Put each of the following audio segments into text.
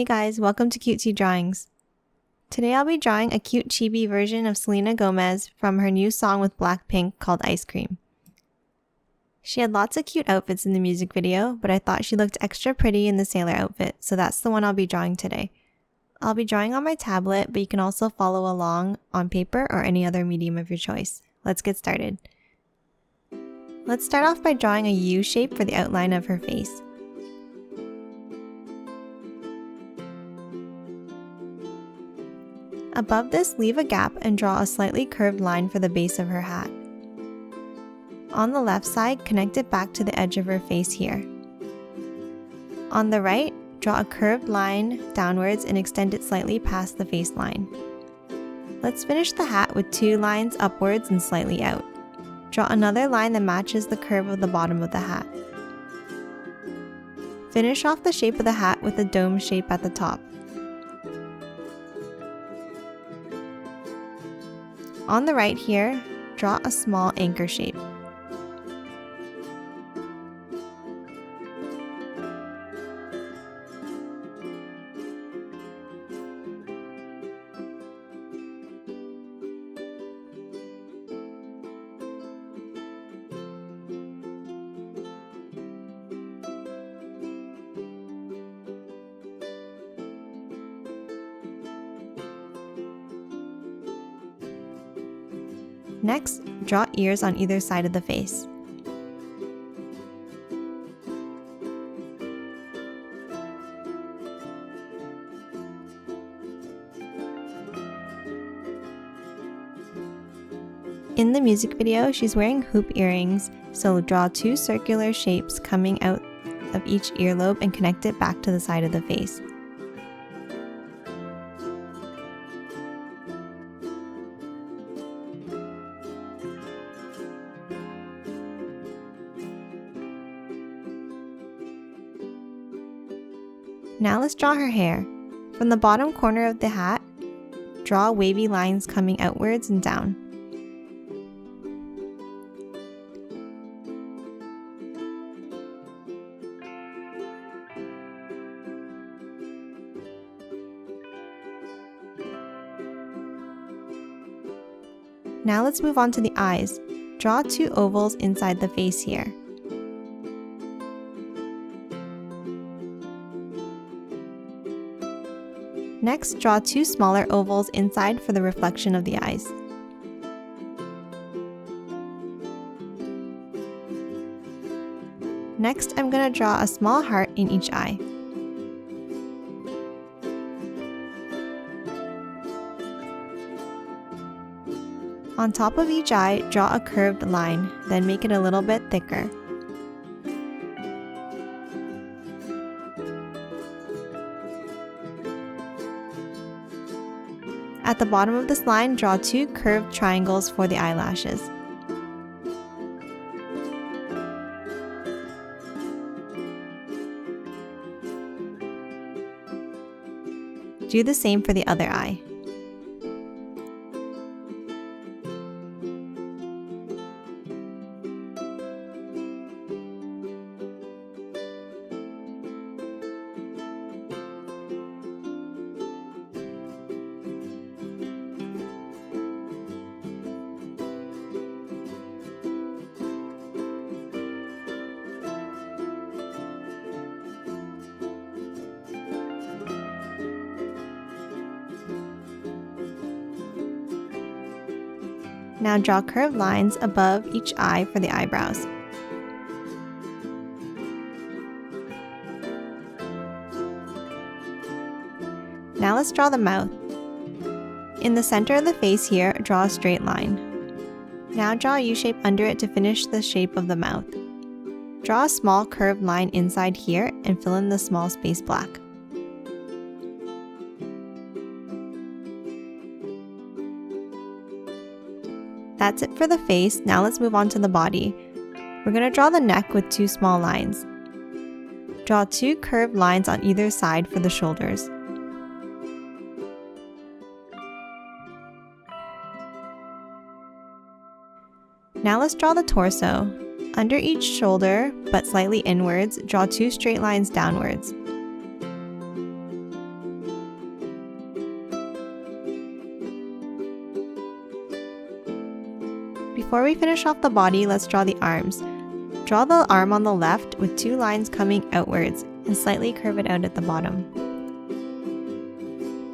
Hey guys, welcome to Cutesy Drawings. Today I'll be drawing a cute chibi version of Selena Gomez from her new song with Blackpink called Ice Cream. She had lots of cute outfits in the music video, but I thought she looked extra pretty in the sailor outfit, so that's the one I'll be drawing today. I'll be drawing on my tablet, but you can also follow along on paper or any other medium of your choice. Let's get started. Let's start off by drawing a U shape for the outline of her face. Above this, leave a gap and draw a slightly curved line for the base of her hat. On the left side, connect it back to the edge of her face here. On the right, draw a curved line downwards and extend it slightly past the face line. Let's finish the hat with two lines upwards and slightly out. Draw another line that matches the curve of the bottom of the hat. Finish off the shape of the hat with a dome shape at the top. On the right here, draw a small anchor shape. Next, draw ears on either side of the face. In the music video, she's wearing hoop earrings, so draw two circular shapes coming out of each earlobe and connect it back to the side of the face. Now let's draw her hair. From the bottom corner of the hat, draw wavy lines coming outwards and down. Now let's move on to the eyes. Draw two ovals inside the face here. Next, draw two smaller ovals inside for the reflection of the eyes. Next, I'm going to draw a small heart in each eye. On top of each eye, draw a curved line, then make it a little bit thicker. At the bottom of this line, draw two curved triangles for the eyelashes. Do the same for the other eye. Now draw curved lines above each eye for the eyebrows. Now let's draw the mouth. In the center of the face here, draw a straight line. Now draw a U shape under it to finish the shape of the mouth. Draw a small curved line inside here and fill in the small space black. That's it for the face. Now let's move on to the body. We're going to draw the neck with two small lines. Draw two curved lines on either side for the shoulders. Now let's draw the torso. Under each shoulder, but slightly inwards, draw two straight lines downwards. Before we finish off the body, let's draw the arms. Draw the arm on the left with 2 lines coming outwards and slightly curve it out at the bottom.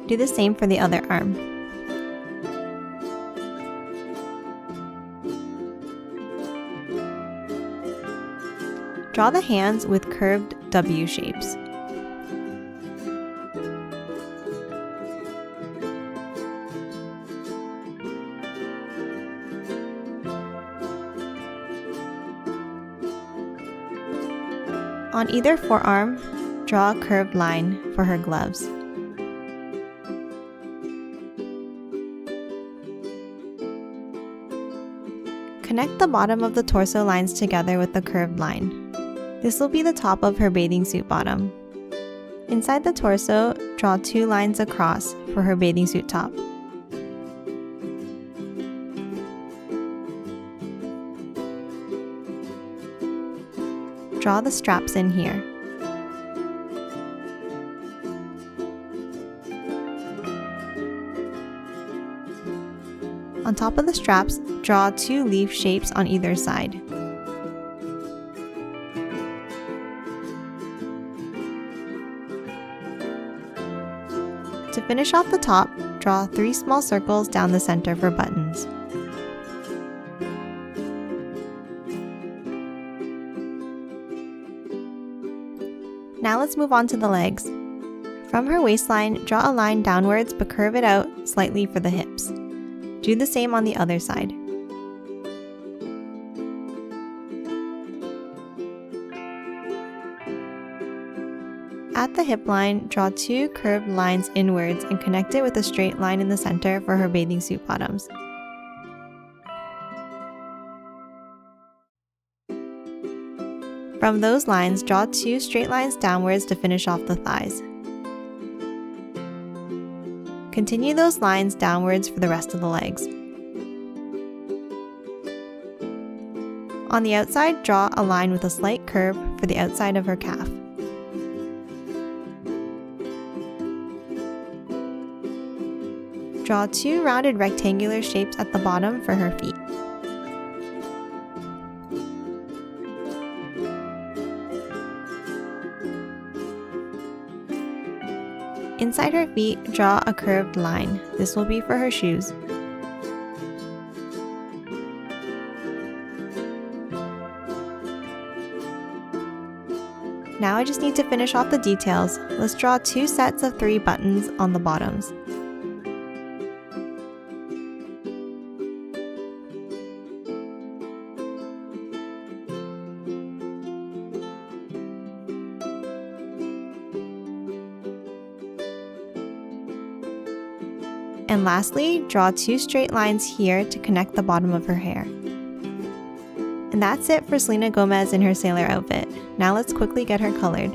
Do the same for the other arm. Draw the hands with curved W shapes. On either forearm, draw a curved line for her gloves. Connect the bottom of the torso lines together with the curved line. This will be the top of her bathing suit bottom. Inside the torso, draw 2 lines across for her bathing suit top. Draw the straps in here. On top of the straps, draw 2 leaf shapes on either side. To finish off the top, draw 3 small circles down the center for buttons. Now let's move on to the legs. From her waistline, draw a line downwards but curve it out slightly for the hips. Do the same on the other side. At the hip line, draw 2 curved lines inwards and connect it with a straight line in the center for her bathing suit bottoms. From those lines, draw 2 straight lines downwards to finish off the thighs. Continue those lines downwards for the rest of the legs. On the outside, draw a line with a slight curve for the outside of her calf. Draw 2 rounded rectangular shapes at the bottom for her feet. Inside her feet, draw a curved line. This will be for her shoes. Now I just need to finish off the details. Let's draw 2 sets of 3 buttons on the bottoms. And lastly, draw 2 straight lines here to connect the bottom of her hair. And that's it for Selena Gomez in her sailor outfit. Now let's quickly get her colored.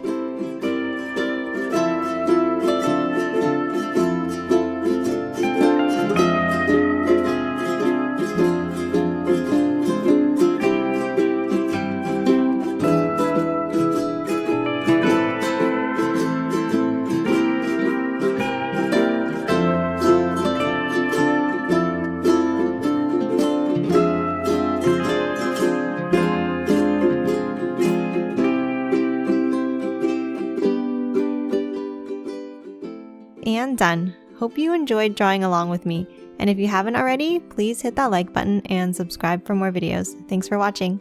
And done! Hope you enjoyed drawing along with me, and if you haven't already, please hit that like button and subscribe for more videos. Thanks for watching!